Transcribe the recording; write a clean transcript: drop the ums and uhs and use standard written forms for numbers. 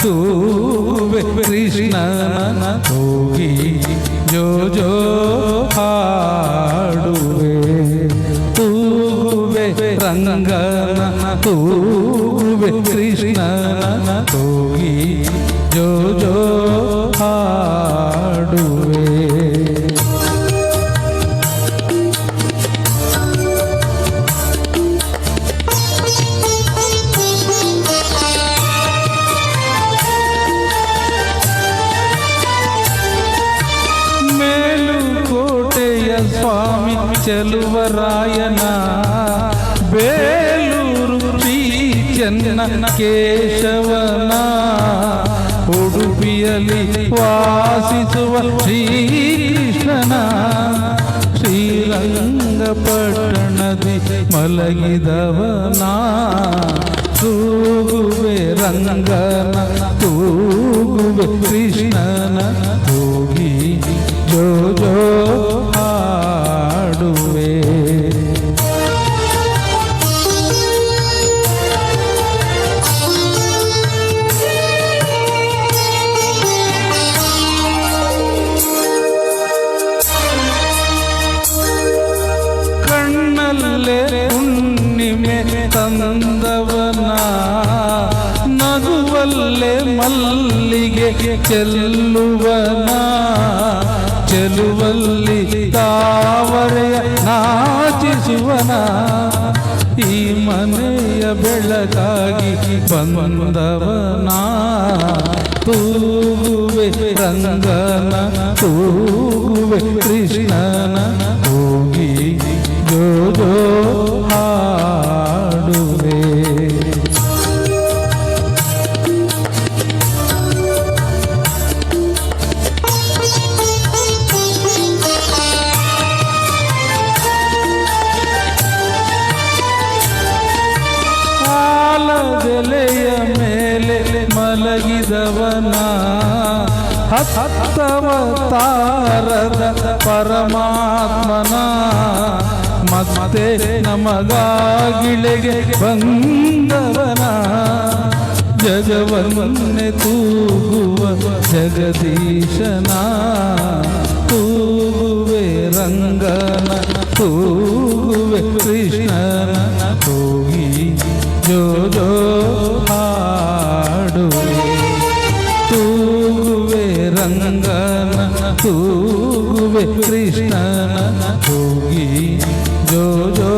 ತೂಗುವೆ ಕೃಷ್ಣನ ಹೋಗಿ ಜೋ ಜೋ ಹಾಡುವೆ ತೂಗುವೆ ರಂಗನ ತೂಗುವೆ ಕೃಷ್ಣನ ಹೋಗಿ ಜೋ ಜೋ ಹಾಡುವೆ. ಸ್ವಾಮಿ ಚೆಲುವರಾಯನ ಬೇಲೂರು ಶ್ರೀ ಚೆನ್ನ ಕೇಶವನ ಉಡುಪಿಯಲ್ಲಿ ವಾಸಿಸುವ ಶ್ರೀಕೃಷ್ಣನ ಶ್ರೀರಂಗಪಟ್ಟಣದಿ ಮಲಗಿದವನ ತೂಗುವೆ ರಂಗನ ತೂಗುವೆ ಕೃಷ್ಣನ ಹೋಗಿ ಜೋ ಜೋ ಹಾಡುವೆ. ಕಣ್ಣಲ್ಲೇ ಹುಣ್ಣಿಮೆ ತಂದವನ ನಗುವಲ್ಲೇ ಮಲ್ಲಿಗೆ ಚೆಲ್ಲುವನ ಚೆಲುವಲ್ಲಿ ತಾವರೆಯ ನಾಚಿಸುವನ ಈ ಮನೆಯ ಬೆಳಕಾಗಿ ಬಂದವನ ತೂಗುವೆ ರಂಗನ ತೂಗುವೆ ಕೃಷ್ಣನ ಹೋಗಿ ಜೋ ಜೋ ಹಾಡುವೆ. ಆಲದೆಲೆಯ ಮೇಲೆ ಮಲಗಿದವನ ಹತ್ತವತಾರದ ಪರಮಾತ್ಮನ ಮತ್ತೆ ನಮಗಾಗಿಳೆಗೆ ಬಂದವನ ಜಗವನ್ನೇ ತೂಗುವ ಜಗದೀಶನ ತೂಗುವೆ ರಂಗನ ತೂಗುವೆ ಕೃಷ್ಣನ ಹೋಗಿ ಜೋ ಜೋ ಹಾಡುವೆ ತೂಗುವೆ ರಂಗನ ತೂಗುವೆ ಕೃಷ್ಣನ ಹೋಗಿ ಜೋ ಜೋ